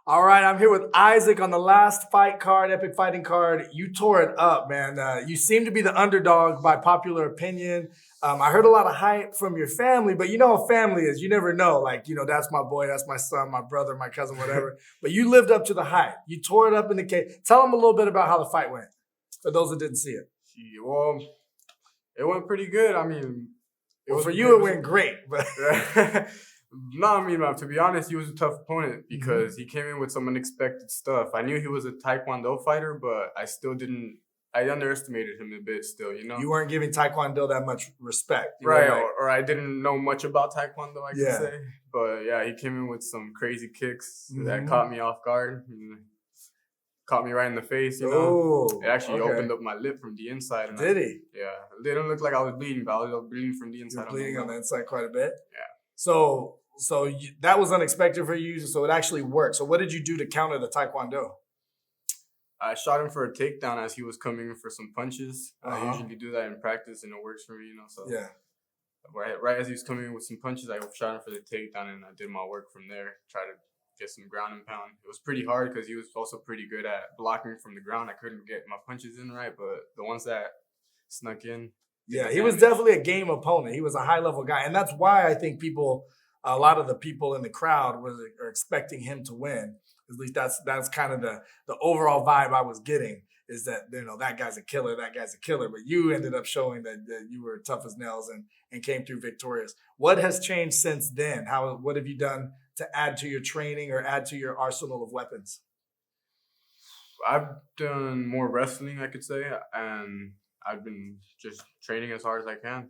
All right, I'm here with Isaac on the last fight card, Epic Fighting card. You tore it up, man. You seem to be the underdog by popular opinion. I heard a lot of hype from your family, but you know how family is. You never know. Like, that's my boy, that's my son, my brother, my cousin, whatever. But you lived up to the hype. You tore it up in the cage. Tell them a little bit about how the fight went, for those that didn't see it. Well, it went pretty good. I mean, for you, it went great. But no, I mean, to be honest, he was a tough opponent because he came in with some unexpected stuff. I knew he was a Taekwondo fighter, but I underestimated him a bit still, You weren't giving Taekwondo that much respect. Right, or I didn't know much about Taekwondo, I could say. But yeah, he came in with some crazy kicks that caught me off guard. Caught me right in the face, It actually opened up my lip from the inside. And Did he? Yeah. It didn't look like I was bleeding, but I was bleeding from the inside. You're bleeding on the inside quite a bit? Yeah. So that was unexpected for you, so it actually worked. So what did you do to counter the Taekwondo? I shot him for a takedown as he was coming in for some punches. I usually do that in practice, and it works for me, So yeah. Right as he was coming in with some punches, I shot him for the takedown, and I did my work from there. Try to get some ground and pound. It was pretty hard because he was also pretty good at blocking from the ground. I couldn't get my punches in right, but the ones that snuck in. Yeah, he was definitely a game opponent. He was a high-level guy, and that's why I think a lot of the people in the crowd are expecting him to win. At least that's kind of the overall vibe I was getting, is that that guy's a killer, that guy's a killer. But you ended up showing that you were tough as nails and came through victorious. What has changed since then? What have you done to add to your training or add to your arsenal of weapons? I've done more wrestling, I could say, and I've been just training as hard as I can.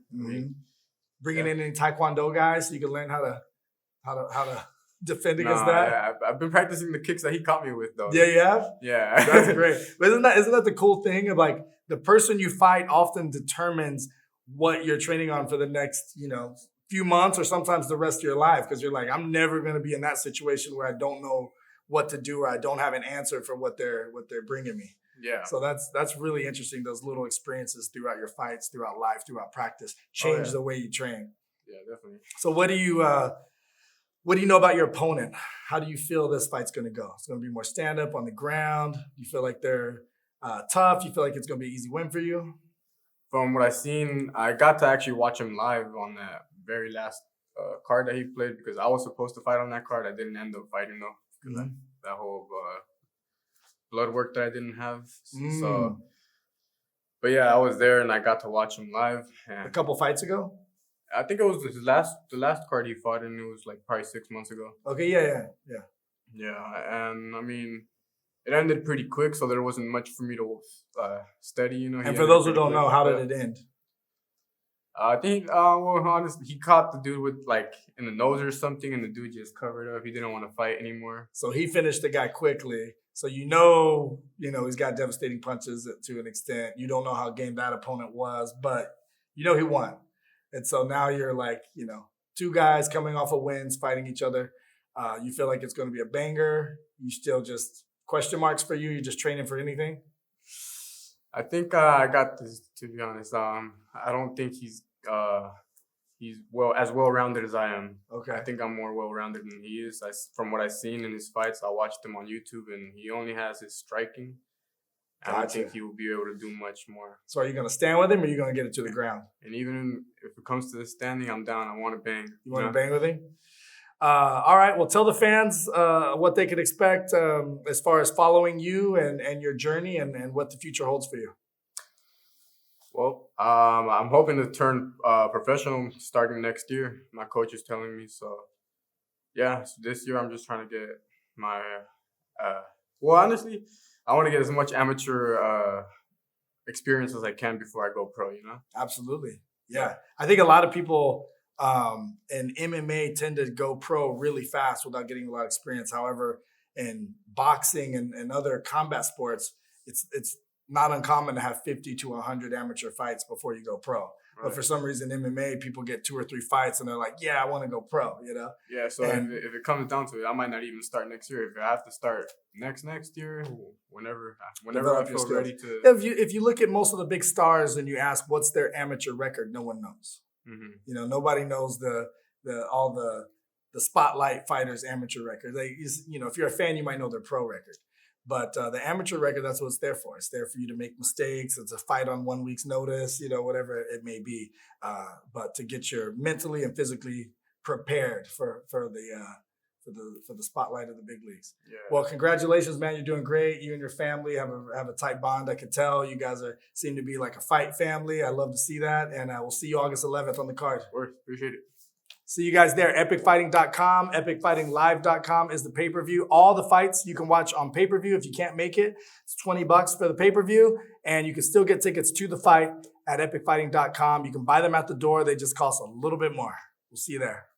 Bringing in any Taekwondo guys so you can learn how to defend against that. Yeah, I've been practicing the kicks that he caught me with, though. Yeah, you have? Yeah, that's great. But isn't that the cool thing of like the person you fight often determines what you're training on for the next few months or sometimes the rest of your life, because you're like, I'm never going to be in that situation where I don't know what to do or I don't have an answer for what they're bringing me. Yeah. So that's really interesting. Those little experiences throughout your fights, throughout life, throughout practice change the way you train. Yeah, definitely. So what do you know about your opponent? How do you feel this fight's going to go? It's going to be more stand up on the ground. Do you feel like they're tough? Do you feel like it's going to be an easy win for you? From what I've seen, I got to actually watch him live on that very last card that he played because I was supposed to fight on that card. I didn't end up fighting though because that whole blood work that I didn't have. So, but yeah, I was there and I got to watch him live. And a couple fights ago? I think it was the last card he fought in. It was like probably 6 months ago. Okay, yeah. Yeah, and I mean, it ended pretty quick, so there wasn't much for me to study. And for those who don't know, how did it end? I think, honestly, he caught the dude with like in the nose or something, and the dude just covered up. He didn't want to fight anymore. So he finished the guy quickly. So he's got devastating punches to an extent. You don't know how game that opponent was, but he won. And so now you're like, two guys coming off of wins, fighting each other. You feel like it's going to be a banger. You still just question marks for you? You're just training for anything? I think I got this, to be honest. I don't think he's as well-rounded as I am. Okay. I think I'm more well-rounded than he is. From what I've seen in his fights, I watched him on YouTube, and he only has his striking. I don't think he will be able to do much more. So are you going to stand with him or are you going to get it to the ground? And even if it comes to the standing, I'm down. I want to bang. You want to bang with him? All right. Well, tell the fans what they could expect as far as following you and your journey and what the future holds for you. Well, I'm hoping to turn professional starting next year. My coach is telling me. So, yeah, so this year I'm just trying to get my honestly, I want to get as much amateur experience as I can before I go pro, Absolutely. Yeah. I think a lot of people in MMA tend to go pro really fast without getting a lot of experience. However, in boxing and other combat sports, it's not uncommon to have 50 to 100 amateur fights before you go pro. Right. But for some reason, MMA, people get 2 or 3 fights and they're like, yeah, I want to go pro, Yeah, so if it comes down to it, I might not even start next year. If I have to start next year, whenever I feel ready to. If you look at most of the big stars and you ask what's their amateur record, no one knows. Mm-hmm. Nobody knows all the the Spotlight Fighters amateur record. If you're a fan, you might know their pro record. But the amateur record, that's what it's there for. It's there for you to make mistakes. It's a fight on 1 week's notice, whatever it may be. But to get you mentally and physically prepared for the spotlight of the big leagues. Yeah. Well, congratulations, man. You're doing great. You and your family have a tight bond. I can tell you guys seem to be like a fight family. I love to see that. And we'll see you August 11th on the card. Appreciate it. See you guys there. EpicFighting.com, EpicFightingLive.com is the pay-per-view. All the fights you can watch on pay-per-view. If you can't make it, it's $20 for the pay-per-view. And you can still get tickets to the fight at EpicFighting.com. You can buy them at the door. They just cost a little bit more. We'll see you there.